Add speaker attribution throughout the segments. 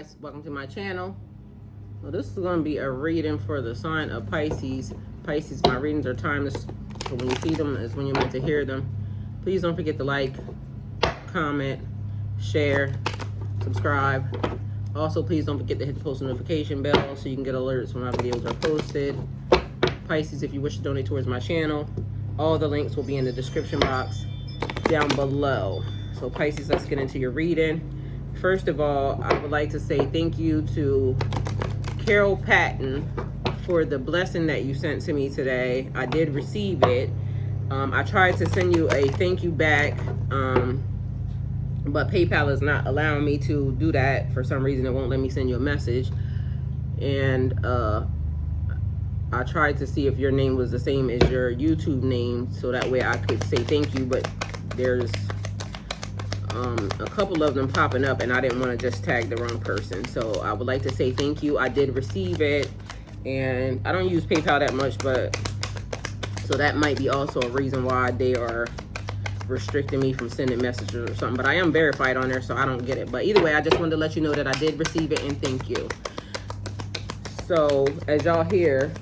Speaker 1: guys, welcome to my channel. Well, this is going to be a reading for the sign of Pisces. Pisces, my readings are timeless, so when you see them is when you're meant to hear them. Please don't forget to like, comment, share, subscribe. Also, please don't forget to hit the post notification bell so you can get alerts when my videos are posted. Pisces, if you wish to donate towards my channel, all the links will be in the description box down below. So Pisces, let's get into your reading. First of all, I would like to say thank you to Carol Patton for the blessing that you sent to me today. I did receive it. I tried to send you a thank you back, but PayPal is not allowing me to do that. For some reason, it won't let me send you a message. And I tried to see if your name was the same as your YouTube name, so that way I could say thank you, but there's a couple of them popping up and I didn't want to just tag the wrong person. So I would like to say thank you. I did receive it, and I don't use PayPal that much, but so that might be also a reason why they are restricting me from sending messages or something. But I am verified on there, so I don't get it. But either way, I just wanted to let you know that I did receive it and thank you. So as y'all hear,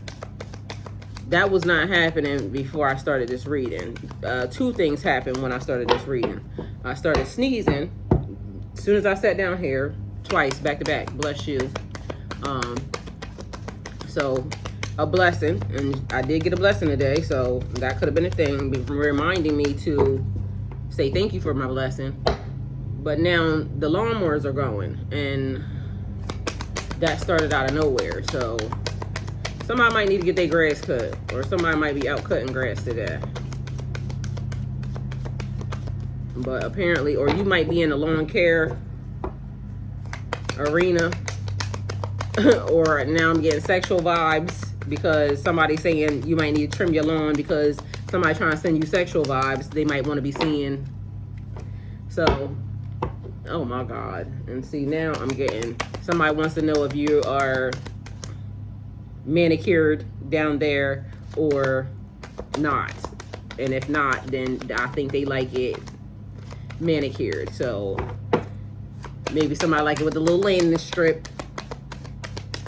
Speaker 1: that was not happening before I started this reading. Two things happened when I started this reading. I started sneezing as soon as I sat down here, twice, back to back. Bless you. So a blessing, and I did get a blessing today, so that could have been a thing, reminding me to say thank you for my blessing. But now the lawnmowers are going, and that started out of nowhere. So somebody might need to get their grass cut, or somebody might be out cutting grass today. But apparently, or you might be in the lawn care arena, or now I'm getting sexual vibes because somebody's saying you might need to trim your lawn because somebody trying to send you sexual vibes they might want to be seeing. So, oh my God. And see, now I'm getting, somebody wants to know if you are manicured down there or not. And if not, then I think they like it manicured. So maybe somebody like it with a little landing strip.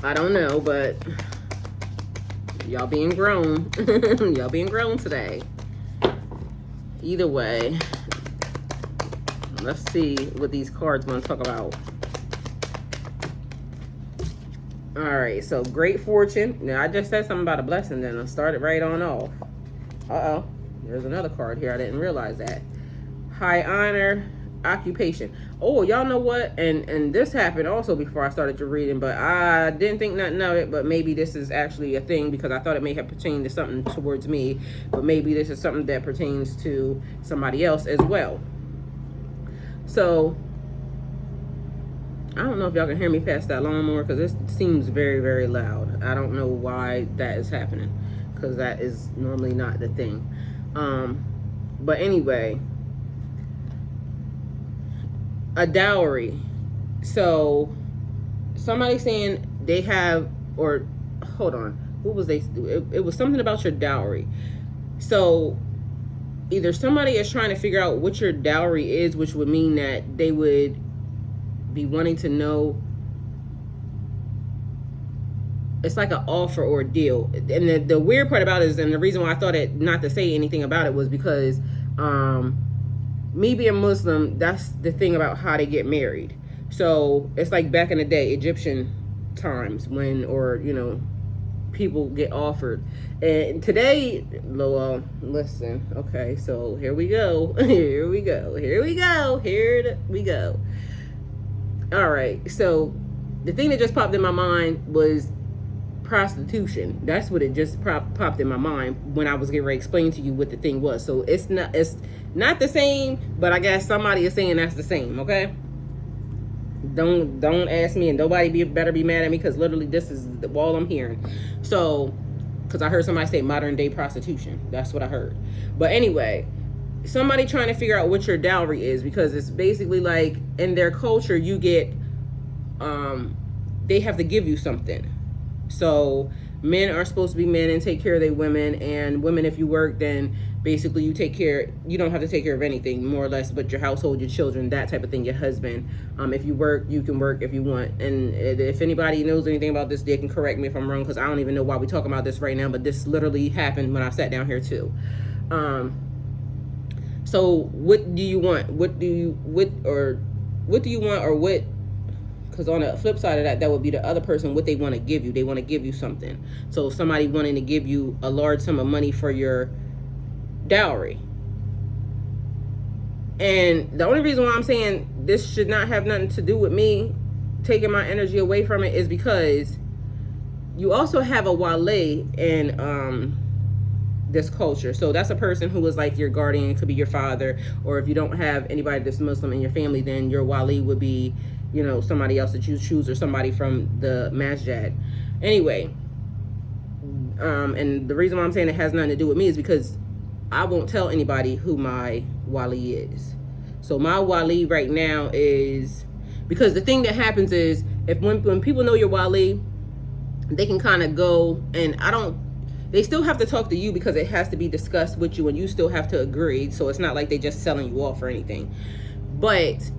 Speaker 1: I don't know, but y'all being grown. Y'all being grown today. Either way, let's see what these cards want to talk about. All right, so great fortune. Now, I just said something about a blessing, then I started right on off. Uh-oh, there's another card here. I didn't realize that. High honor, occupation. Oh, y'all know what? And this happened also before I started your reading, but I didn't think nothing of it, but maybe this is actually a thing because I thought it may have pertained to something towards me, but maybe this is something that pertains to somebody else as well. So I don't know if y'all can hear me past that lawnmower because this seems very, very loud. I don't know why that is happening because that is normally not the thing. But anyway, a dowry. So somebody saying they have, or hold on, what was they? It was something about your dowry. So either somebody is trying to figure out what your dowry is, which would mean that they would be wanting to know. It's like an offer or a deal. And the weird part about it is, and the reason why I thought it not to say anything about it was because me being Muslim, that's the thing about how they get married. So it's like back in the day, Egyptian times when, or you know, people get offered. And today, listen, okay, so here we go. Here we go. Here we go. Here we go. All right, so the thing that just popped in my mind was prostitution. That's what it just popped in my mind when I was getting ready to explain to you what the thing was. So it's not the same, but I guess somebody is saying that's the same. Okay, don't ask me, and nobody better be mad at me because literally this is all I'm hearing. So because I heard somebody say modern day prostitution, that's what I heard. But anyway, somebody trying to figure out what your dowry is, because it's basically like in their culture you get they have to give you something. So men are supposed to be men and take care of their women, and women, if you work, then basically you don't have to take care of anything, more or less, but your household, your children, that type of thing, your husband. If you work, you can work if you want. And if anybody knows anything about this, they can correct me if I'm wrong, because I don't even know why we're talking about this right now, but this literally happened when I sat down here too. So what do you want? What do you want, or what? Because on the flip side of that, that would be the other person, what they want to give you. They want to give you something. So somebody wanting to give you a large sum of money for your dowry. And the only reason why I'm saying this should not have nothing to do with me taking my energy away from it is because you also have a wale in this culture. So that's a person who is like your guardian. It could be your father, or if you don't have anybody that's Muslim in your family, then your wali would be, somebody else that you choose, or somebody from the masjid. Anyway, and the reason why I'm saying it has nothing to do with me is because I won't tell anybody who my wali is. So my wali right now is, because the thing that happens is, when people know your wali, they can kind of go, and they still have to talk to you because it has to be discussed with you, and you still have to agree. So it's not like they just selling you off or anything. But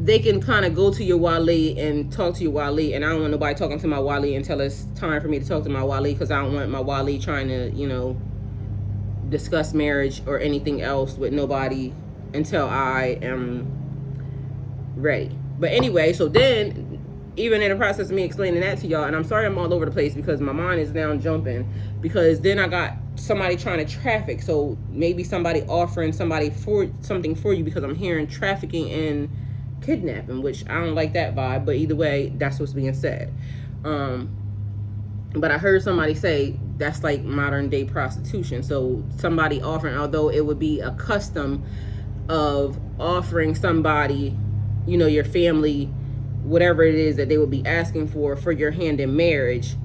Speaker 1: they can kind of go to your wali and talk to your wali, and I don't want nobody talking to my wali until it's time for me to talk to my wali, because I don't want my wali trying to, discuss marriage or anything else with nobody until I am ready. But anyway, so then, even in the process of me explaining that to y'all, and I'm sorry I'm all over the place because my mind is down jumping, because then I got somebody trying to traffic. So maybe somebody offering somebody for something for you, because I'm hearing trafficking and kidnapping, which I don't like that vibe, but either way, that's what's being said. But I heard somebody say that's like modern day prostitution. So somebody offering, although it would be a custom of offering somebody, your family, whatever it is that they would be asking for your hand in marriage,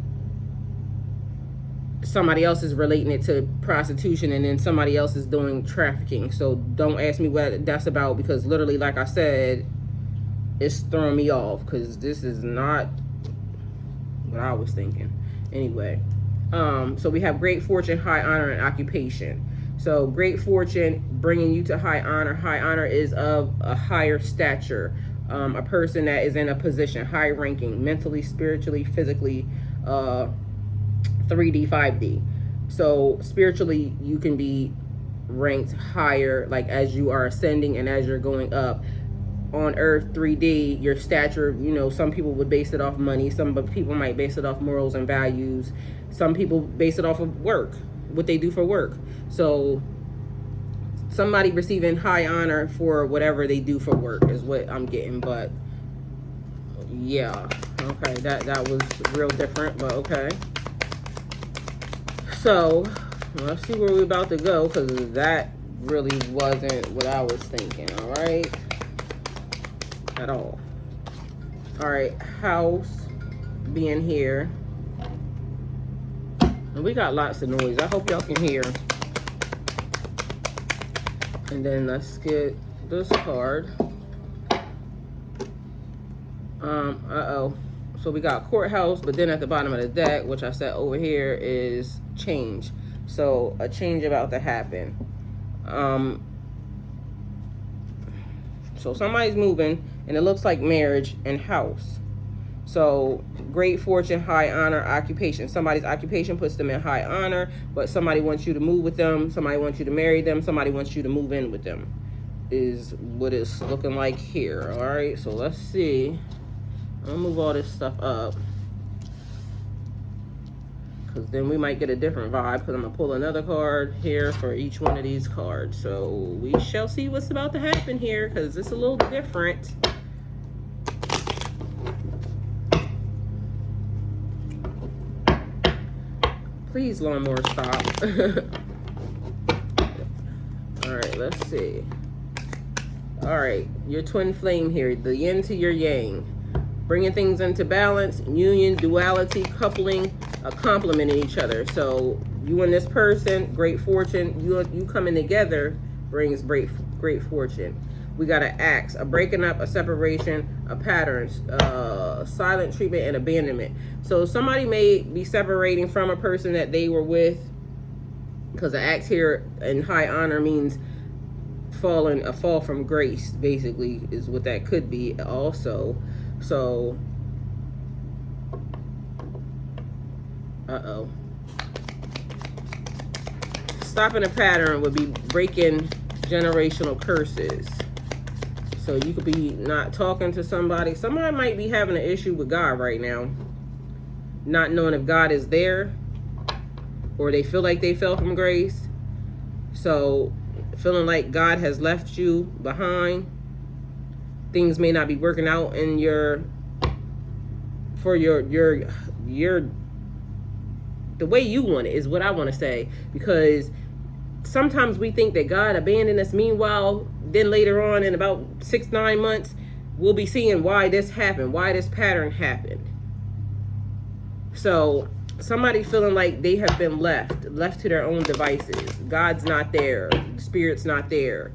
Speaker 1: somebody else is relating it to prostitution, and then somebody else is doing trafficking. So don't ask me what that's about, because literally, like I said, it's throwing me off, because this is not what I was thinking. Anyway, so we have great fortune, high honor, and occupation. So great fortune bringing you to high honor. High honor is of a higher stature, a person that is in a position, high ranking, mentally, spiritually, physically, 3D, 5D. So spiritually, you can be ranked higher, like as you are ascending and as you're going up. On earth, 3D, your stature, some people would base it off money, some people might base it off morals and values, some people base it off of work, what they do for work. So somebody receiving high honor for whatever they do for work is what I'm getting. But yeah, okay, that was real different, but okay. So let's see where we're about to go, because that really wasn't what I was thinking. All right, at all. All right, house being here, and we got lots of noise. I hope y'all can hear. And then let's get this card. So we got courthouse, but then at the bottom of the deck, which I said over here, is change. So a change about to happen. So somebody's moving, and it looks like marriage and house. So great fortune, high honor, occupation. Somebody's occupation puts them in high honor, but somebody wants you to move with them. Somebody wants you to marry them. Somebody wants you to move in with them, is what it's looking like here. All right, so let's see. I'll move all this stuff up, because then we might get a different vibe, because I'm going to pull another card here for each one of these cards. So we shall see what's about to happen here, because it's a little different. Please, lawnmower, stop. All right, let's see. All right, your twin flame here, the yin to your yang. Bringing things into balance, union, duality, coupling, complementing each other. So you and this person, great fortune, you coming together brings great fortune. We got an axe, a breaking up, a separation, a pattern, silent treatment, and abandonment. So somebody may be separating from a person that they were with, because the axe here in high honor means a fall from grace, basically, is what that could be also. So, stopping a pattern would be breaking generational curses. So you could be not talking to somebody. Somebody might be having an issue with God right now, not knowing if God is there, or they feel like they fell from grace. So feeling like God has left you behind. Things may not be working out in your the way you want it, is what I want to say. Because sometimes we think that God abandoned us. Meanwhile, then later on in about 6-9 months, we'll be seeing why this happened, why this pattern happened. So somebody feeling like they have been left to their own devices. God's not there. Spirit's not there.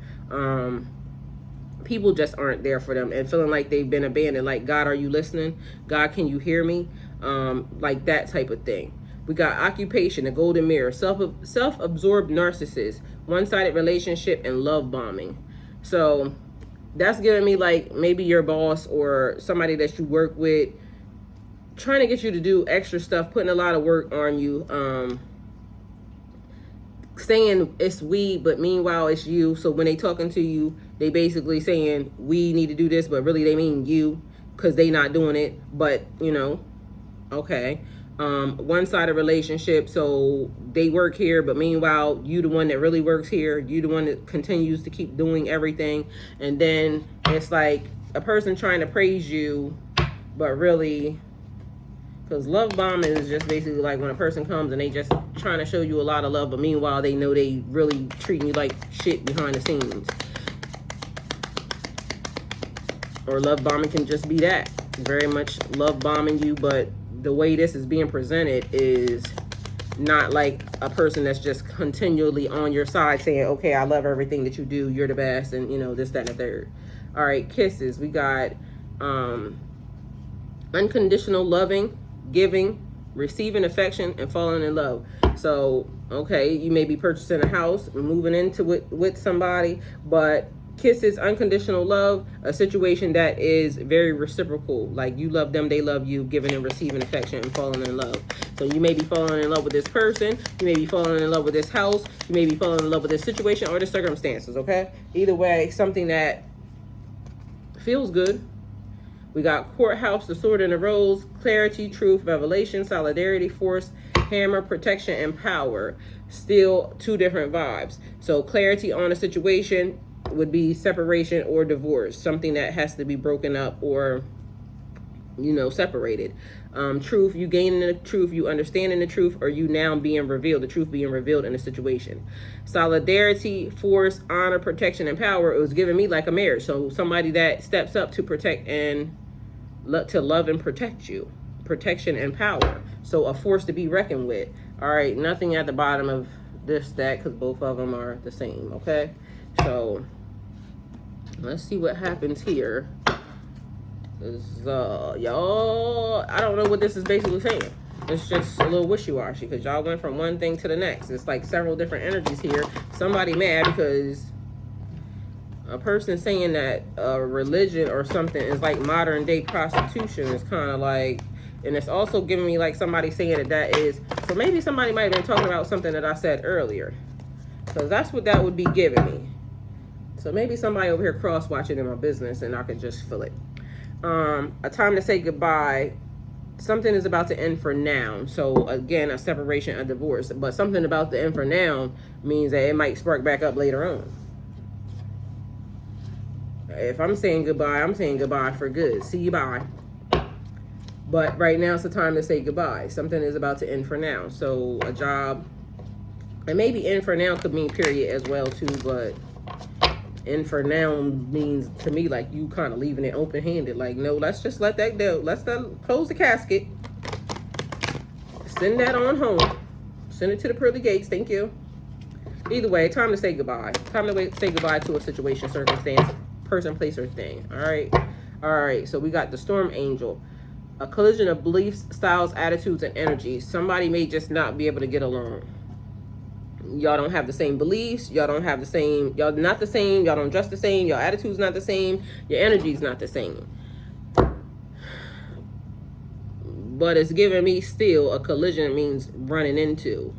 Speaker 1: People just aren't there for them, and feeling like they've been abandoned. Like, God, are you listening? God, can you hear me? Like that type of thing. We got occupation, the golden mirror, self-absorbed narcissist, one-sided relationship, and love bombing. So that's giving me like maybe your boss or somebody that you work with trying to get you to do extra stuff, putting a lot of work on you, saying it's we, but meanwhile it's you. So when they talking to you, they basically saying we need to do this, but really they mean you, because they not doing it. But you know, okay. One-sided relationship, so they work here, but meanwhile you the one that really works here, you the one that continues to keep doing everything. And then it's like a person trying to praise you, but really, because love bombing is just basically like when a person comes and they just trying to show you a lot of love, but meanwhile they know they really treating you like shit behind the scenes. Or love bombing can just be that, very much love bombing you, but the way this is being presented is not like a person that's just continually on your side saying, okay, I love everything that you do, you're the best, and you know, this, that, and the third. All right, kisses. We got unconditional loving, giving, receiving affection, and falling in love. So, okay, you may be purchasing a house, moving into it with somebody, but kisses, unconditional love, a situation that is very reciprocal. Like you love them, they love you, giving and receiving affection and falling in love. So you may be falling in love with this person, you may be falling in love with this house, you may be falling in love with this situation or the circumstances, okay? Either way, something that feels good. We got courthouse, the sword and the rose, clarity, truth, revelation, solidarity, force, hammer, protection, and power. Still two different vibes. So clarity on a situation would be separation or divorce, something that has to be broken up or, you know, separated. Truth, you gaining the truth, you understanding the truth, or you now being revealed, the truth being revealed in a situation. Solidarity, force, honor, protection, and power. It was giving me like a marriage. So somebody that steps up to protect and to love and protect you. Protection and power. So a force to be reckoned with. All right, nothing at the bottom of this stack because both of them are the same, okay? So let's see what happens here. Y'all, I don't know what this is basically saying. It's just a little wishy-washy because y'all went from one thing to the next. It's like several different energies here. Somebody mad because a person saying that religion or something is like modern day prostitution is kind of like, and it's also giving me like somebody saying that is, so maybe somebody might have been talking about something that I said earlier, because that's what that would be giving me. So maybe somebody over here cross-watching in my business and I could just feel it. A time to say goodbye. Something is about to end for now. So again, a separation, a divorce. But something about the end for now means that it might spark back up later on. If I'm saying goodbye, I'm saying goodbye for good. See you, bye. But right now it's the time to say goodbye. Something is about to end for now. So a job, and maybe end for now could mean period as well too, but end for now means to me like you kind of leaving it open-handed. Like, no, let's just let that go. Let's close the casket. Send that on home. Send it to the pearly gates. Thank you. Either way, time to say goodbye. Time to say goodbye to a situation, circumstance, person, place, or thing. All right, so we got the storm angel. A collision of beliefs, styles, attitudes, and energies. Somebody may just not be able to get along. Y'all don't have the same beliefs. Y'all don't have the same. Y'all not the same. Y'all don't dress the same. Your attitude's not the same. Your energy's not the same. But it's giving me still a collision means running into,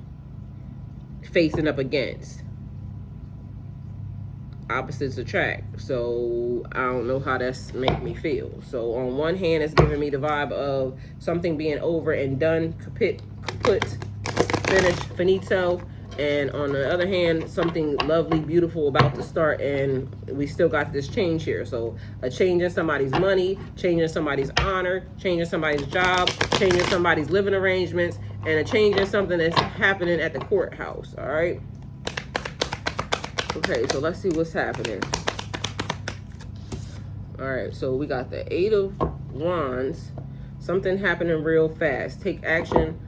Speaker 1: facing up against. Opposites attract. So I don't know how that's make me feel. So on one hand, it's giving me the vibe of something being over and done, kaput, finished, finito. And on the other hand, something lovely, beautiful about to start, and we still got this change here. So a change in somebody's money, change in somebody's honor, change in somebody's job, change in somebody's living arrangements, and a change in something that's happening at the courthouse. All right. Okay, so let's see what's happening. All right, so we got the 8 of Wands. Something happening real fast. Take action.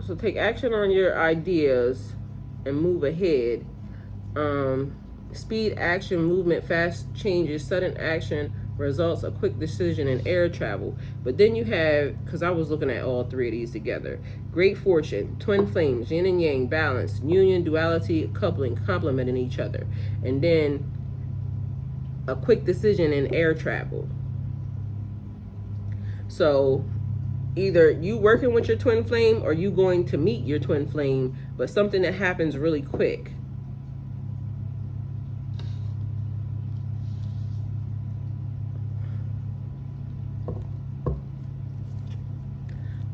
Speaker 1: So take action on your ideas and move ahead. Speed, action, movement, fast changes, sudden action, results, a quick decision, and air travel. But then you have, because I was looking at all three of these together, great fortune, twin flames, yin and yang, balance, union, duality, coupling, complementing each other. And then a quick decision and air travel. So either you working with your twin flame or you going to meet your twin flame, but something that happens really quick.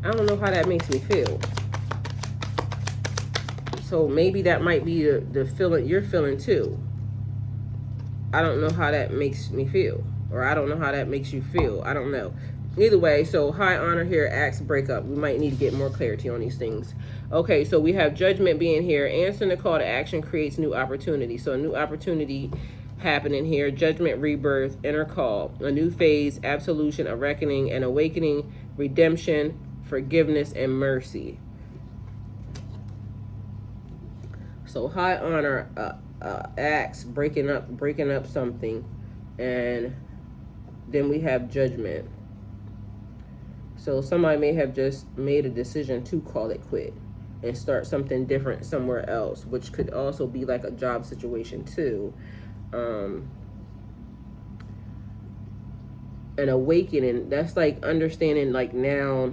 Speaker 1: I don't know how that makes me feel. So maybe that might be the feeling you're feeling too. I don't know how that makes me feel. Or I don't know how that makes you feel. I don't know. Either way, so high honor here, acts breakup. We might need to get more clarity on these things. Okay, so we have judgment being here. Answering the call to action creates new opportunity. So a new opportunity happening here. Judgment, rebirth, inner call. A new phase, absolution, a reckoning, an awakening, redemption, forgiveness, and mercy. So high honor, acts, breaking up something, and then we have judgment. So somebody may have just made a decision to call it quit and start something different somewhere else, which could also be like a job situation too. An awakening, that's like understanding, like now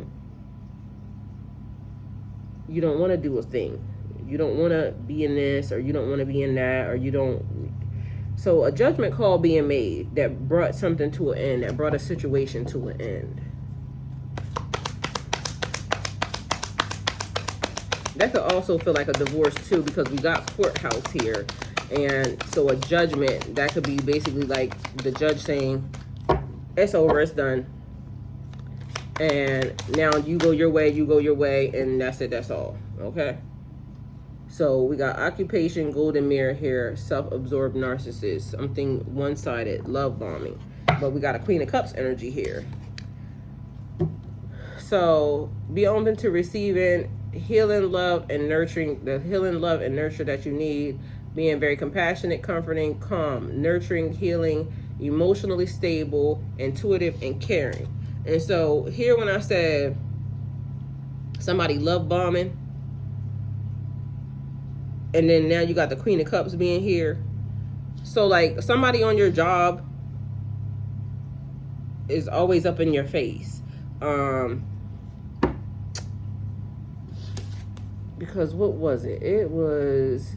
Speaker 1: you don't want to do a thing. You don't want to be in this, or you don't want to be in that, or you don't. So a judgment call being made that brought something to an end, that brought a situation to an end. That could also feel like a divorce too, because we got courthouse here. And so a judgment, that could be basically like the judge saying, it's over, it's done. And now you go your way, and that's it, that's all. Okay? So we got occupation, golden mirror here, self-absorbed narcissist, something one-sided, love bombing. But we got a Queen of Cups energy here. So be open to receiving healing, love, and nurturing, the healing, love, and nurture that you need. Being very compassionate, comforting, calm, nurturing, healing, emotionally stable, intuitive, and caring. And so here when I said somebody love bombing, and then now you got the Queen of Cups being here. So like somebody on your job is always up in your face. Because what was it? It was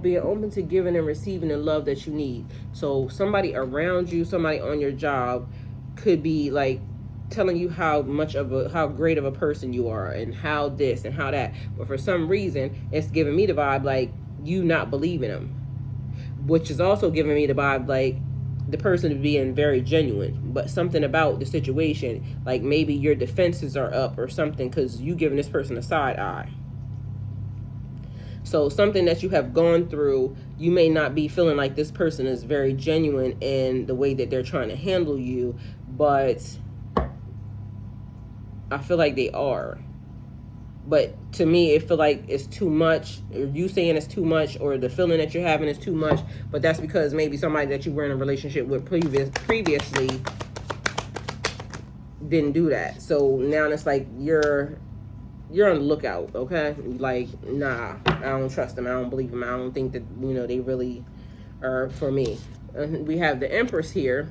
Speaker 1: being open to giving and receiving the love that you need. So somebody around you, somebody on your job could be like telling you how great of a person you are, and how this and how that, but for some reason it's giving me the vibe like you not believing them, which is also giving me the vibe like the person being very genuine, but something about the situation, like maybe your defenses are up or something, because you giving this person a side eye. So something that you have gone through, you may not be feeling like this person is very genuine in the way that they're trying to handle you, but I feel like they are. But to me, it feel like it's too much, or you saying it's too much, or the feeling that you're having is too much. But that's because maybe somebody that you were in a relationship with previously didn't do that. So now it's like you're on the lookout, okay? Like, nah, I don't trust them. I don't believe them. I don't think that, you know, they really are for me. We have the Empress here.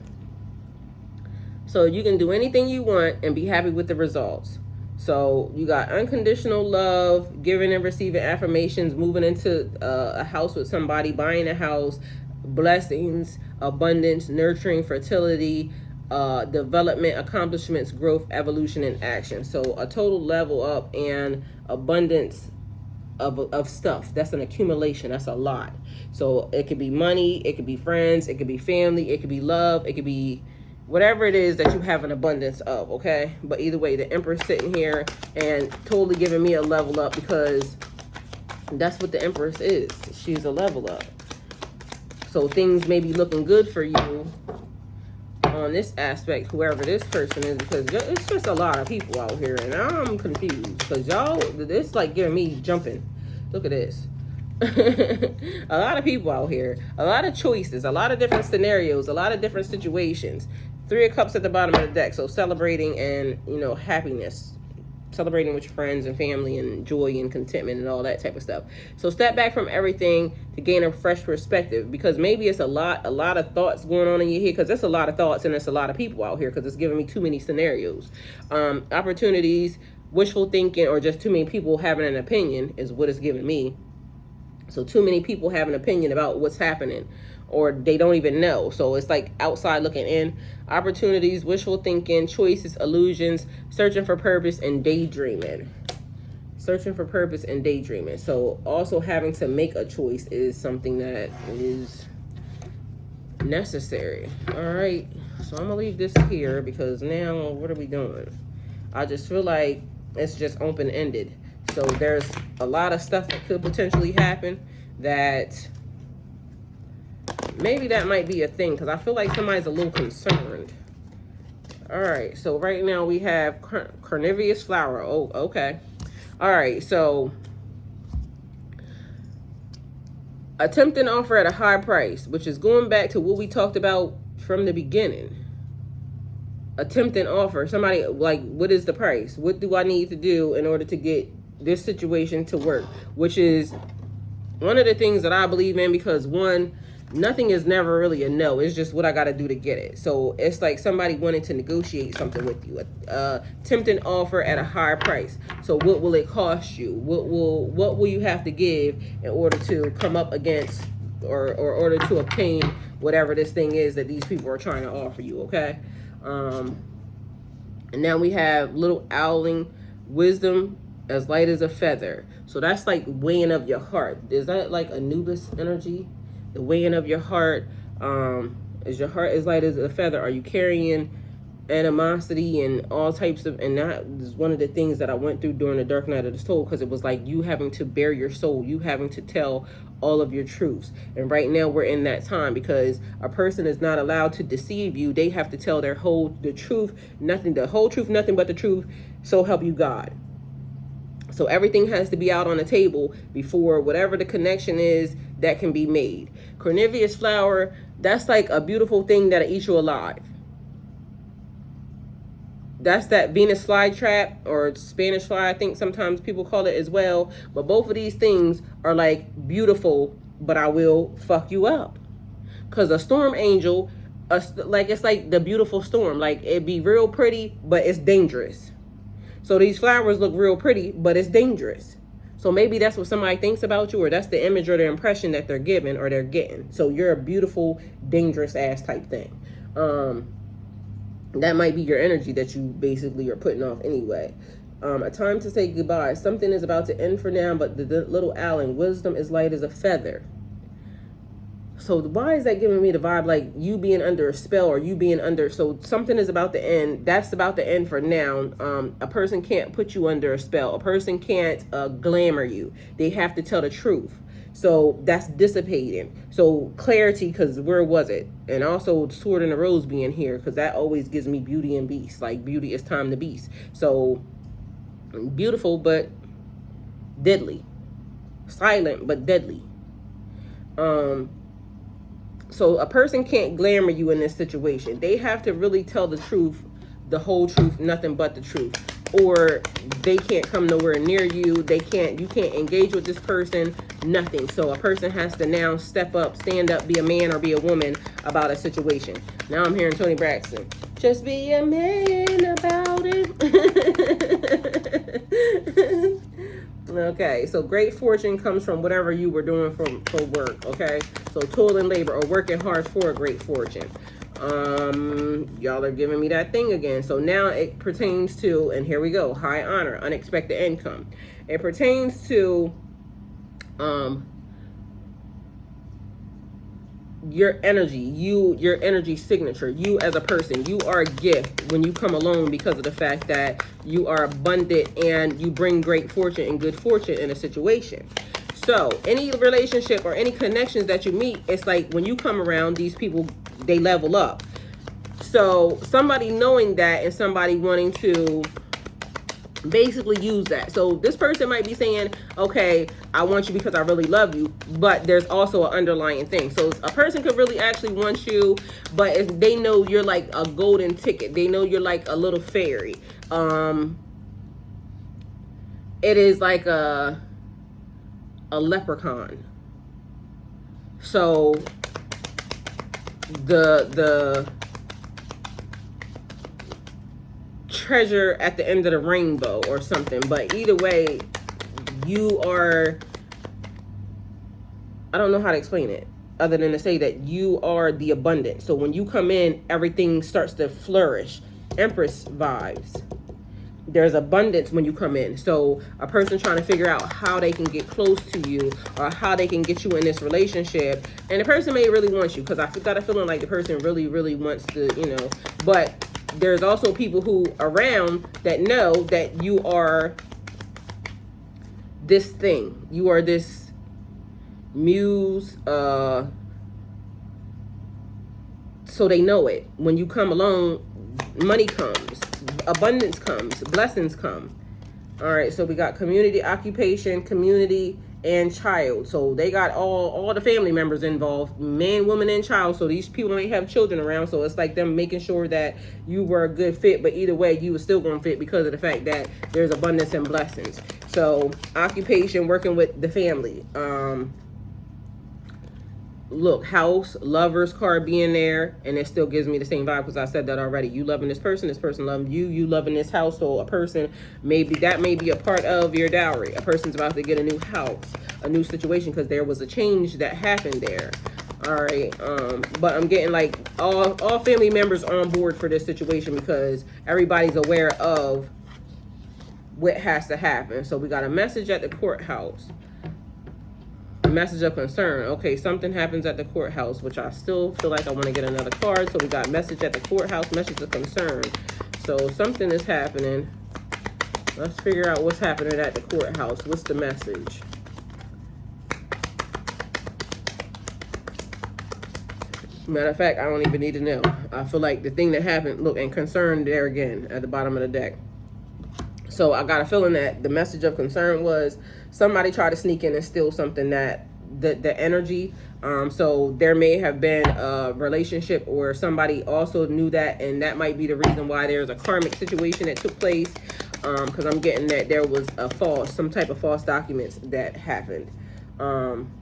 Speaker 1: So you can do anything you want and be happy with the results. So you got unconditional love, giving and receiving affirmations, moving into a house with somebody, buying a house, blessings, abundance, nurturing, fertility, development, accomplishments, growth, evolution, and action. So a total level up and abundance of stuff. That's an accumulation. That's a lot. So it could be money, it could be friends, it could be family, it could be love, it could be whatever it is that you have an abundance of, okay? But either way, the Empress sitting here and totally giving me a level up, because that's what the Empress is. She's a level up. So things may be looking good for you on this aspect, whoever this person is, because it's just a lot of people out here, and I'm confused, because y'all, it's like giving me jumping. Look at this. A lot of people out here, a lot of choices, a lot of different scenarios, a lot of different situations. 3 of Cups at the bottom of the deck. So celebrating and, you know, happiness, celebrating with your friends and family, and joy and contentment and all that type of stuff. So step back from everything to gain a fresh perspective, because maybe it's a lot of thoughts going on in your head, because there's a lot of thoughts and there's a lot of people out here, because it's giving me too many scenarios. Opportunities, wishful thinking, or just too many people having an opinion is what it's giving me. So too many people have an opinion about what's happening, or they don't even know. So it's like outside looking in. Opportunities, wishful thinking, choices, illusions, searching for purpose, and daydreaming. Searching for purpose and daydreaming. So also having to make a choice is something that is necessary. All right. So I'm going to leave this here, because now what are we doing? I just feel like it's just open-ended. So there's a lot of stuff that could potentially happen that maybe that might be a thing, because I feel like somebody's a little concerned. All right, so right now we have carnivorous flower. Oh, okay. All right, so attempt an offer at a high price, which is going back to what we talked about from the beginning. Attempt an offer. Somebody, like, what is the price? What do I need to do in order to get this situation to work? Which is one of the things that I believe in, because one, nothing is never really a no. It's just what I got to do to get it. So it's like somebody wanting to negotiate something with you. Attempt an offer at a higher price. So what will it cost you? What will you have to give in order to come up against, or order to obtain whatever this thing is that these people are trying to offer you, okay? And now we have little owling, wisdom as light as a feather. So that's like weighing of your heart. Is that like Anubis energy? The weighing of your heart. Is your heart as light as a feather? Are you carrying animosity and all types of, and that is one of the things that I went through during the dark night of the soul, because it was like you having to bare your soul, you having to tell all of your truths. And right now we're in that time, because a person is not allowed to deceive you. They have to tell the truth, the whole truth, nothing but the truth, so help you God. So everything has to be out on the table before whatever the connection is that can be made. Carnivorous flower, that's like a beautiful thing that'll eat you alive. That's that Venus flytrap, or Spanish fly, I think sometimes people call it as well. But both of these things are like beautiful, but I will fuck you up. Because a storm angel, like it's like the beautiful storm. Like it'd be real pretty, but it's dangerous. So these flowers look real pretty, but it's dangerous. So maybe that's what somebody thinks about you, or that's the image or the impression that they're giving or they're getting. So you're a beautiful, dangerous ass type thing. That might be your energy that you basically are putting off anyway. A time to say goodbye. Something is about to end for now, but the little Allen, wisdom is light as a feather. So why is that giving me the vibe like you being under a spell, or you being under, so something is about to end. That's about to end for now. A person can't put you under a spell. A person can't glamour you. They have to tell the truth. So that's dissipating. So clarity, because where was it? And also sword and the rose being here, because that always gives me beauty and beast. Like beauty is time to beast. So beautiful but deadly, silent but deadly. So a person can't glamour you in this situation. They have to really tell the truth, the whole truth, nothing but the truth. Or they can't come nowhere near you. You can't engage with this person, nothing. So a person has to now step up, stand up, be a man or be a woman about a situation. Now I'm hearing Toni Braxton. Just be a man about it. Okay, so great fortune comes from whatever you were doing for work, okay? So toil and labor or working hard for a great fortune. Y'all are giving me that thing again. So now it pertains to, and here we go, high honor, unexpected income. It pertains to your energy, your energy signature, you as a person. You are a gift when you come along because of the fact that you are abundant and you bring great fortune and good fortune in a situation. So any relationship or any connections that you meet, it's like when you come around, these people, they level up. So somebody knowing that and somebody wanting to basically use that. So this person might be saying, okay, I want you because I really love you, but there's also an underlying thing. So a person could really actually want you, but if they know you're like a golden ticket, they know you're like a little fairy. It is like a leprechaun. So the treasure at the end of the rainbow or something. But either way, you are, I don't know how to explain it other than to say that you are the abundance. So when you come in, everything starts to flourish. Empress vibes. There's abundance when you come in. So a person trying to figure out how they can get close to you or how they can get you in this relationship. And the person may really want you, because I got a feeling like the person really, really wants to, but there's also people who around that know that you are this thing. You are this muse. So they know it. When you come along, money comes, abundance comes, blessings come. All right, so we got community, occupation, community, and child. So they got all the family members involved, man, woman, and child. So these people may have children around. So it's like them making sure that you were a good fit. But either way, you were still going to fit because of the fact that there's abundance and blessings. So occupation, working with the family. Look, house, lovers card being there, and it still gives me the same vibe because I said that already. You loving this person loving you loving this house. So a person, maybe that may be a part of your dowry. A person's about to get a new house, a new situation, because there was a change that happened there. All right, but I'm getting like all family members on board for this situation because everybody's aware of what has to happen. So we got a message at the courthouse. Message of concern. Okay, something happens at the courthouse, which I still feel like I want to get another card. So we got message at the courthouse, message of concern. So something is happening. Let's figure out what's happening at the courthouse. What's the message? Matter of fact, I don't even need to know. I feel like the thing that happened, look, and concern there again at the bottom of the deck. So I got a feeling that the message of concern was somebody tried to sneak in and steal something that the energy. So there may have been a relationship or somebody also knew that, and that might be the reason why there's a karmic situation that took place. Because I'm getting that there was some type of false documents that happened.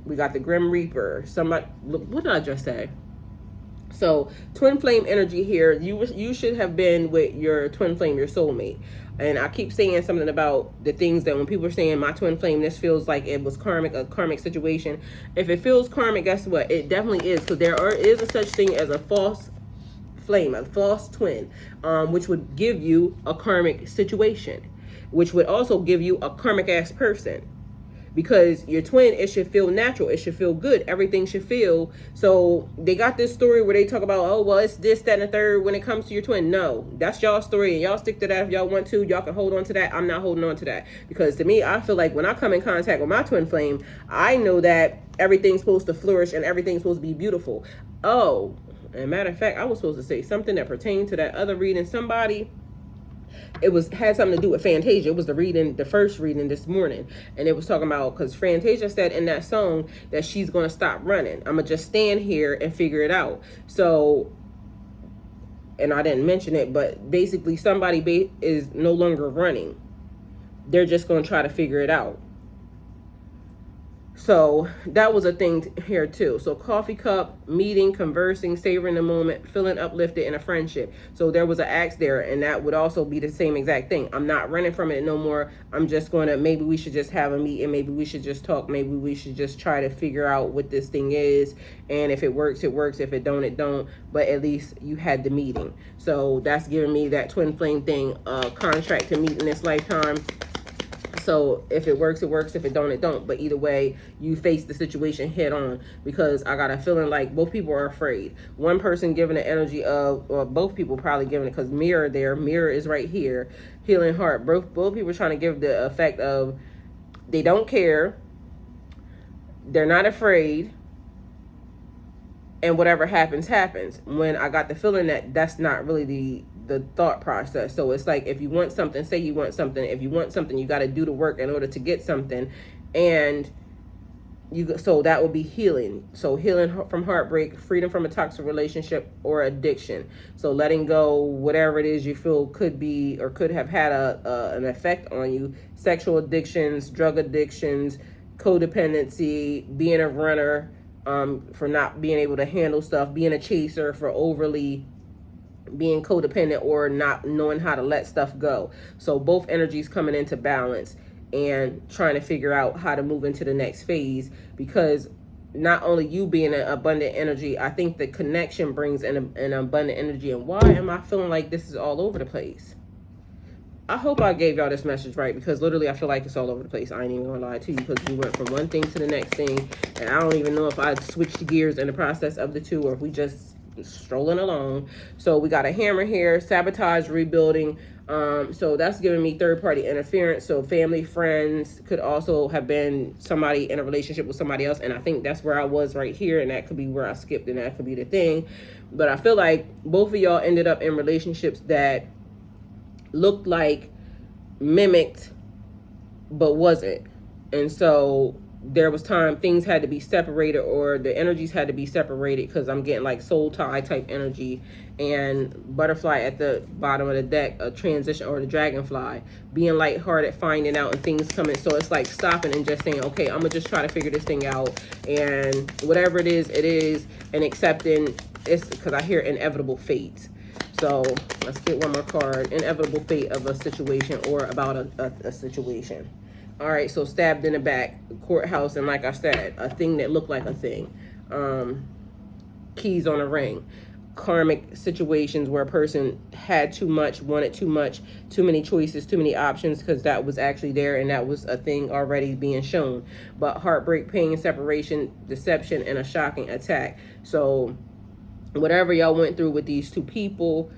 Speaker 1: We got the Grim Reaper. Somebody, look, what did I just say? So twin flame energy here. You should have been with your twin flame, your soulmate. And I keep saying something about the things that when people are saying my twin flame, this feels like it was karmic, a karmic situation. If it feels karmic, guess what? It definitely is, because is a such thing as a false flame, a false twin, which would give you a karmic situation, which would also give you a karmic ass person. because your twin, it should feel natural, it should feel good, everything should feel. So they got this story where they talk about, oh well, it's this, that, and the third when it comes to your twin. No, that's y'all's story, and y'all stick to that if y'all want to. Y'all can hold on to that. I'm not holding on to that, because to me, I feel like when I come in contact with my twin flame, I know that everything's supposed to flourish and everything's supposed to be beautiful. Oh, and matter of fact, I was supposed to say something that pertained to that other reading. Somebody, it had something to do with Fantasia. It was the first reading this morning, and it was talking about, because Fantasia said in that song that she's going to stop running. I'm gonna just stand here and figure it out. So, and I didn't mention it, but basically somebody is no longer running. They're just going to try to figure it out. So that was a thing here too. So coffee cup, meeting, conversing, savoring the moment, feeling uplifted in a friendship. So there was an axe there, and that would also be the same exact thing. I'm not running from it no more. I'm just going to, maybe we should just have a meeting. Maybe we should just talk. Maybe we should just try to figure out what this thing is. And if it works, it works. If it don't, it don't. But at least you had the meeting. So that's giving me that twin flame thing, contract to meet in this lifetime. So if it works, it works. If it don't, it don't. But either way, you face the situation head on, because I got a feeling like both people are afraid. One person giving the energy of, or both people probably giving it, because mirror is right here, healing heart. Both people trying to give the effect of they don't care, they're not afraid, and whatever happens, happens. When I got the feeling that that's not really the thought process. So it's like, if you want something, say you want something. If you want something, you got to do the work in order to get something. And so that would be healing. So healing from heartbreak, freedom from a toxic relationship or addiction. So letting go whatever it is you feel could be or could have had an effect on you. Sexual addictions, drug addictions, codependency, being a runner, for not being able to handle stuff, being a chaser, for overly being codependent or not knowing how to let stuff go. So both energies coming into balance and trying to figure out how to move into the next phase, because not only you being an abundant energy, I think the connection brings an abundant energy. And why am I feeling like this is all over the place? I hope I gave y'all this message right, because literally I feel like it's all over the place. I ain't even gonna lie to you, because we went from one thing to the next thing, and I don't even know if I switched gears in the process of the two, or if we just strolling along. So we got a hammer here, sabotage, rebuilding. So that's giving me third-party interference. So family, friends, could also have been somebody in a relationship with somebody else, and I think that's where I was right here, and that could be where I skipped, and that could be the thing. But I feel like both of y'all ended up in relationships that looked like mimicked but wasn't. And so there was time things had to be separated, or the energies had to be separated, because I'm getting like soul tie type energy, and butterfly at the bottom of the deck, a transition, or the dragonfly, being lighthearted, finding out, and things coming. So it's like stopping and just saying, okay, I'm gonna just try to figure this thing out, and whatever it is, and accepting it's, because I hear inevitable fate. So let's get one more card. Inevitable fate of a situation, or about a situation. All right, so stabbed in the back, courthouse, and like I said, a thing that looked like a thing. Keys on a ring. Karmic situations where a person had too much, wanted too much, too many choices, too many options, because that was actually there, and that was a thing already being shown. But heartbreak, pain, separation, deception, and a shocking attack. So whatever y'all went through with these two people,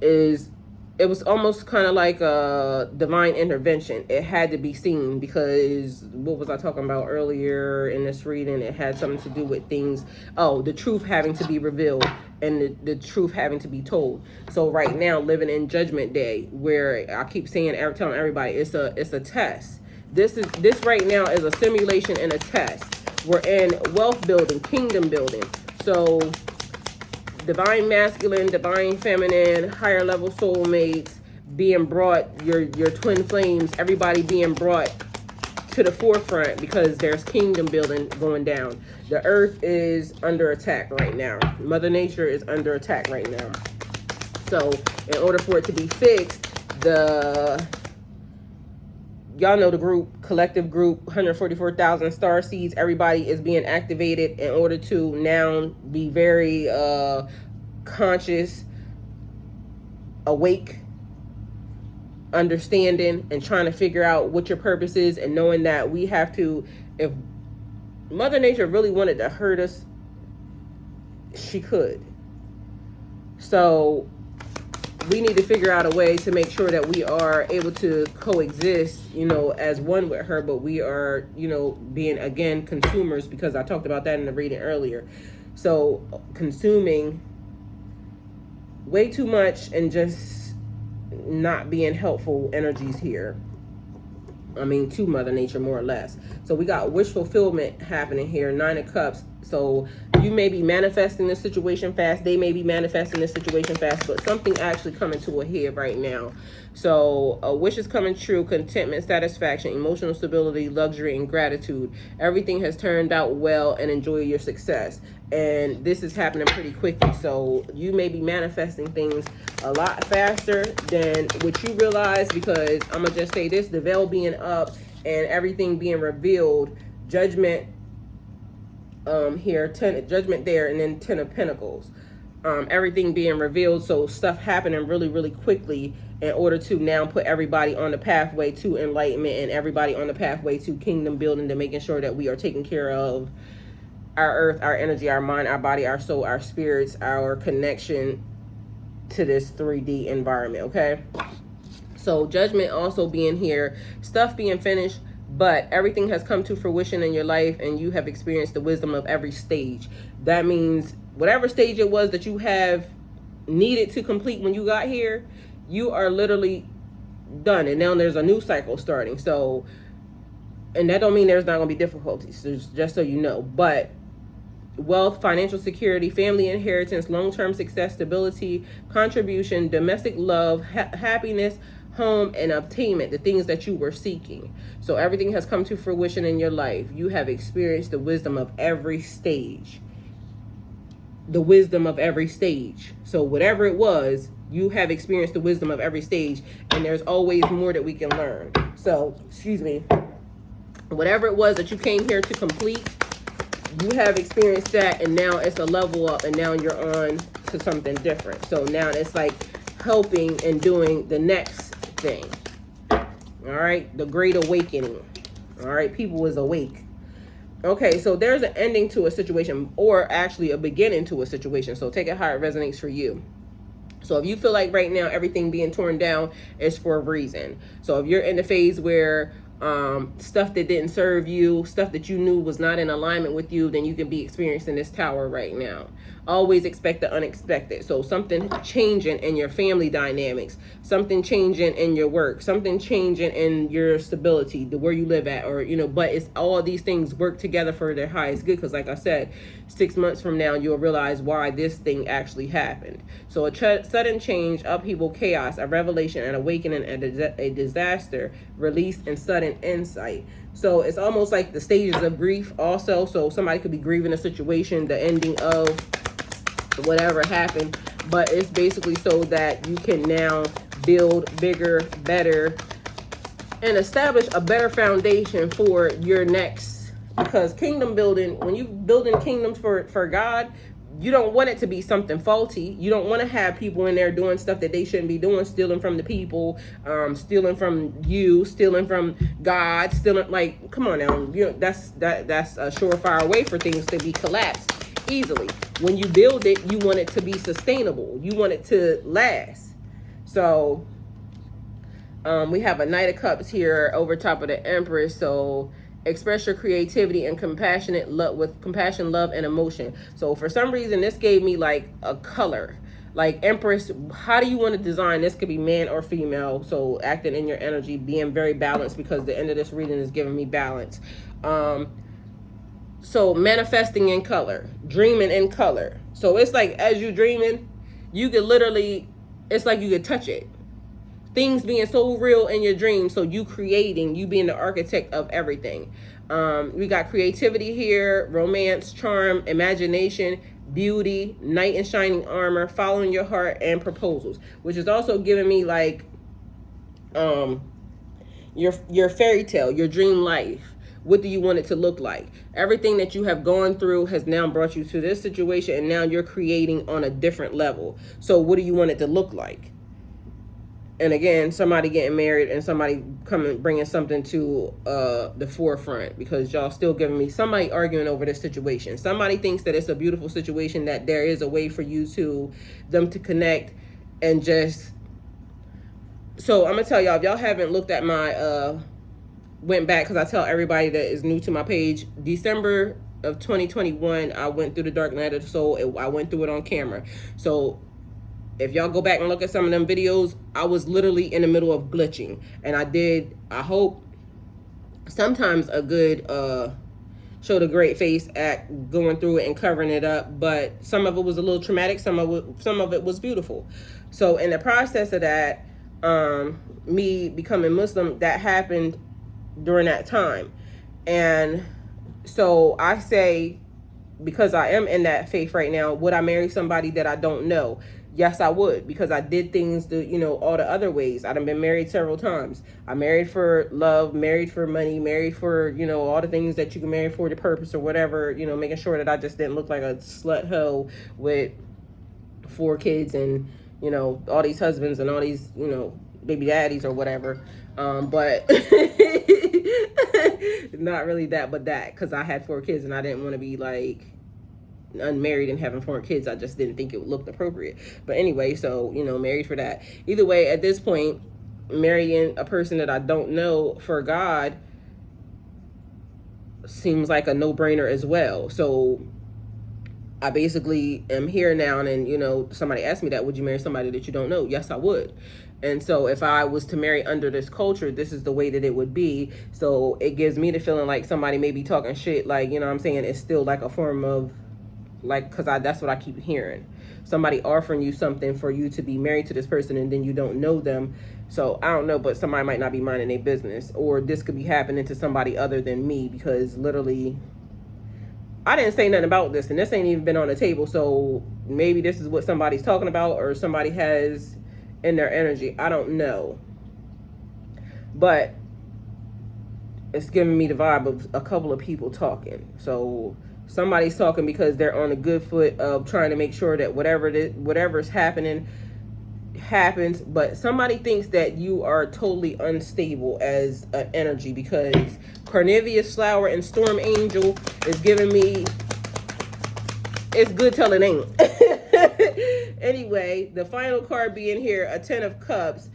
Speaker 1: it was almost kind of like a divine intervention. It had to be seen, because what was I talking about earlier in this reading? It had something to do with things, the truth having to be revealed, and the truth having to be told. So right now, living in Judgment Day, where I keep saying, telling everybody, it's a test. This right now is a simulation and a test. We're in wealth building, kingdom building. So divine masculine, divine feminine, higher level soulmates being brought, your twin flames, everybody being brought to the forefront, because there's kingdom building going down. The earth is under attack right now. Mother Nature is under attack right now. So in order for it to be fixed, y'all know the group, collective group, 144,000 star seeds, everybody is being activated in order to now be very conscious, awake, understanding and trying to figure out what your purpose is, and knowing that we have to, if Mother Nature really wanted to hurt us, she could. So we need to figure out a way to make sure that we are able to coexist, you know, as one with her, but we are, you know, being, again, consumers, because I talked about that in the reading earlier. So consuming way too much and just not being helpful energies here. I mean, to Mother Nature, more or less. So we got wish fulfillment happening here, 9 of Cups. So you may be manifesting this situation fast. They may be manifesting this situation fast, but something actually coming to a head right now. So a wish is coming true, contentment, satisfaction, emotional stability, luxury, and gratitude. Everything has turned out well, and enjoy your success. And this is happening pretty quickly. So you may be manifesting things a lot faster than what you realize, because I'm gonna just say this: the veil being up and everything being revealed, judgment here, judgment there, and then 10 of Pentacles, everything being revealed. So stuff happening really quickly in order to now put everybody on the pathway to enlightenment, and everybody on the pathway to kingdom building, to making sure that we are taking care of our earth, our energy, our mind, our body, our soul, our spirits, our connection to this 3D environment. Okay, so judgment also being here, stuff being finished, but everything has come to fruition in your life, and you have experienced the wisdom of every stage. That means whatever stage it was that you have needed to complete when you got here, you are literally done, and now there's a new cycle starting. So, and that don't mean there's not going to be difficulties, just so you know, but wealth, financial security, family inheritance, long-term success, stability, contribution, domestic love, happiness, home, and obtainment, the things that you were seeking. So everything has come to fruition in your life. You have experienced the wisdom of every stage. The wisdom of every stage. So whatever it was, you have experienced the wisdom of every stage, and there's always more that we can learn. So, excuse me, whatever it was that you came here to complete, you have experienced that, and now it's a level up, and now you're on to something different. So now it's like helping and doing the next thing. All right, the great awakening. All right, people is awake. Okay, so there's an ending to a situation, or actually a beginning to a situation. So take it how it resonates for you. So if you feel like right now everything being torn down is for a reason. So if you're in the phase where stuff that didn't serve you, stuff that you knew was not in alignment with you, then you can be experiencing this tower right now. Always expect the unexpected. So something changing in your family dynamics, something changing in your work, something changing in your stability, the where you live at, or, you know, but it's all these things work together for their highest good. Because like I said, 6 months from now, you'll realize why this thing actually happened. So a sudden change, upheaval, chaos, a revelation, an awakening, a disaster, release, and sudden insight. So it's almost like the stages of grief also. So somebody could be grieving a situation, the ending of whatever happened, but it's basically so that you can now build bigger, better, and establish a better foundation for your next. Because kingdom building, when you building kingdoms for God, you don't want it to be something faulty. You don't want to have people in there doing stuff that they shouldn't be doing, stealing from the people, stealing from you, stealing from God, stealing, like, come on now. You know, that's a surefire way for things to be collapsed easily. When you build it, you want it to be sustainable. You want it to last. So we have a Knight of Cups here over top of the Empress. So express your creativity and compassionate love with compassion, love, and emotion. So for some reason, this gave me like a color. Like Empress, how do you want to design? This could be man or female. So acting in your energy, being very balanced, because the end of this reading is giving me balance. So manifesting in color, dreaming in color. So it's like as you're dreaming, you could literally, it's like you could touch it. Things being so real in your dreams. So you creating, you being the architect of everything. We got creativity here, romance, charm, imagination, beauty, knight in shining armor, following your heart, and proposals, which is also giving me like your fairy tale, your dream life. What do you want it to look like? Everything that you have gone through has now brought you to this situation, and now you're creating on a different level. So what do you want it to look like? And again, somebody getting married and somebody coming bringing something to the forefront, because y'all still giving me somebody arguing over this situation. Somebody thinks that it's a beautiful situation, that there is a way for them to connect and just. So I'm gonna tell y'all, if y'all haven't looked at my went back, because I tell everybody that is new to my page, December of 2021, I went through the dark night of the soul. I went through it on camera. So if y'all go back and look at some of them videos, I was literally in the middle of glitching. And I hope, sometimes a good, showed a great face at going through it and covering it up. But some of it was a little traumatic. Some of it was beautiful. So in the process of that, me becoming Muslim, that happened during that time. And so I say, because I am in that faith right now, would I marry somebody that I don't know? Yes, I would, because I did things all the other ways. I've been married several times. I married for love, married for money, married for, all the things that you can marry for, the purpose or whatever, making sure that I just didn't look like a slut hoe with 4 kids and, all these husbands and all these, baby daddies or whatever. But not really that, but that, because I had 4 kids and I didn't want to be like unmarried and having 4 kids. I just didn't think it looked appropriate. But anyway, so married for that. Either way, at this point, marrying a person that I don't know for God seems like a no-brainer as well. So I basically am here now, and somebody asked me that, would you marry somebody that you don't know? Yes, I would. And so if I was to marry under this culture, this is the way that it would be. So it gives me the feeling like somebody may be talking shit, like, what I'm saying, it's still like a form of, like, because that's what I keep hearing. Somebody offering you something for you to be married to this person, and then you don't know them. So I don't know, but somebody might not be minding their business. Or this could be happening to somebody other than me, because literally I didn't say nothing about this, and this ain't even been on the table. So maybe this is what somebody's talking about, or somebody has in their energy. I don't know. But it's giving me the vibe of a couple of people talking. So somebody's talking because they're on a good foot of trying to make sure that whatever's happening happens. But somebody thinks that you are totally unstable as an energy, because Carnivorous Flower and Storm Angel is giving me, it's good till it ain't. Anyway, the final card being here, a 10 of Cups,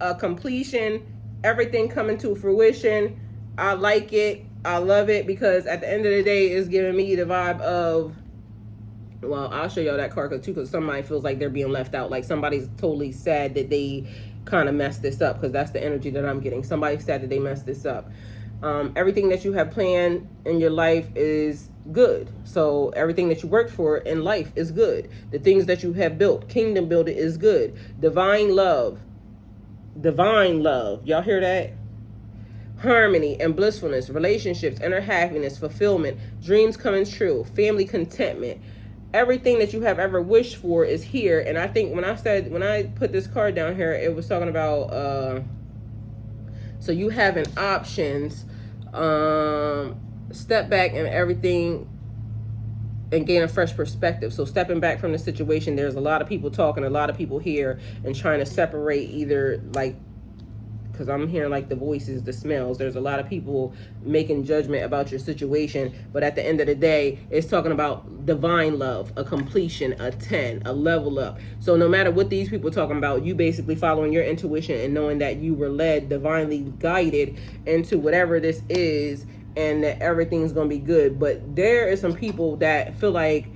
Speaker 1: a completion, everything coming to fruition. I like it. I love it, because at the end of the day, it's giving me the vibe of, well, I'll show y'all that card too, because somebody feels like they're being left out. Like somebody's totally sad that they kind of messed this up, because that's the energy that I'm getting. Somebody's sad that they messed this up. Everything that you have planned in your life is good. So everything that you worked for in life is good. The things that you have built, kingdom building, is good. Divine love. Y'all hear that? Harmony and blissfulness, relationships, inner happiness, fulfillment, dreams coming true, family contentment. Everything that you have ever wished for is here. And I think when I put this card down here, it was talking about so you having options, step back and everything and gain a fresh perspective. So stepping back from the situation, there's a lot of people talking, a lot of people here, and trying to separate, either like, because I'm hearing like the voices, the smells. There's a lot of people making judgment about your situation. But at the end of the day, it's talking about divine love, a completion, a 10, a level up. So no matter what these people are talking about, you basically following your intuition and knowing that you were led, divinely guided into whatever this is, and that everything's going to be good. But there is some people that feel like,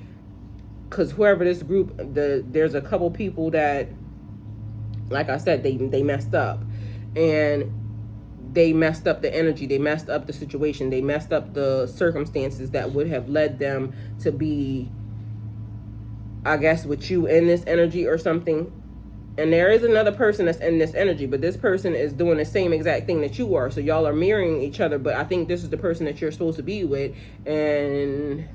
Speaker 1: because whoever this group, there's a couple people that, like I said, they messed up. And they messed up the energy, they messed up the situation, they messed up the circumstances that would have led them to be, I guess, with you in this energy or something. And there is another person that's in this energy, but this person is doing the same exact thing that you are. So y'all are mirroring each other, but I think this is the person that you're supposed to be with. And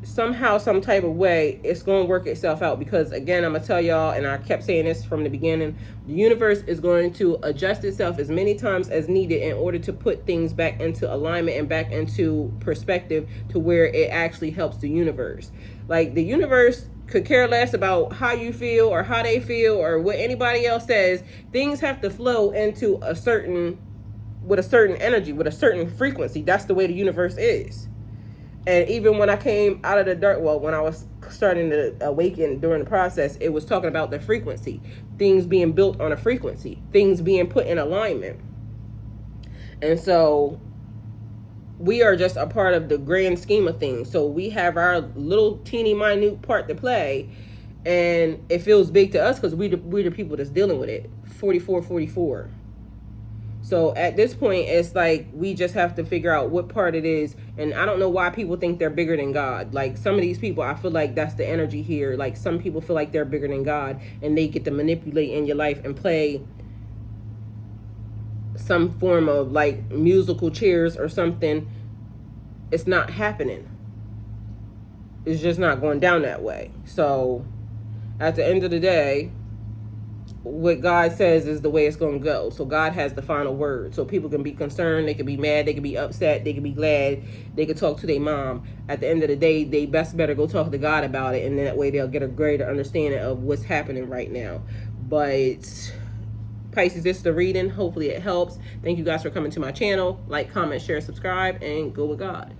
Speaker 1: somehow, some type of way, it's going to work itself out, because again, I'm going to tell y'all, and I kept saying this from the beginning, the universe is going to adjust itself as many times as needed in order to put things back into alignment and back into perspective to where it actually helps the universe. Like, the universe could care less about how you feel or how they feel or what anybody else says. Things have to flow into with a certain energy, with a certain frequency. That's the way the universe is. And even when I came out of the dark, well, when I was starting to awaken during the process, it was talking about the frequency. Things being built on a frequency. Things being put in alignment. And so we are just a part of the grand scheme of things. So we have our little teeny minute part to play. And it feels big to us because we're the people that's dealing with it. 4444. So at this point, it's like we just have to figure out what part it is. And I don't know why people think they're bigger than God. Like, some of these people, I feel like that's the energy here. Like, some people feel like they're bigger than God, and they get to manipulate in your life and play some form of like musical chairs or something. It's not happening. It's just not going down that way. So at the end of the day, what God says is the way it's going to go. So God has the final word. So people can be concerned, they can be mad, they can be upset, they can be glad, they can talk to their mom. At the end of the day, they better go talk to God about it, and that way they'll get a greater understanding of what's happening right now. But Pisces, this is the reading. Hopefully it helps. Thank you guys for coming to my channel. Like, comment, share, subscribe, and go with God.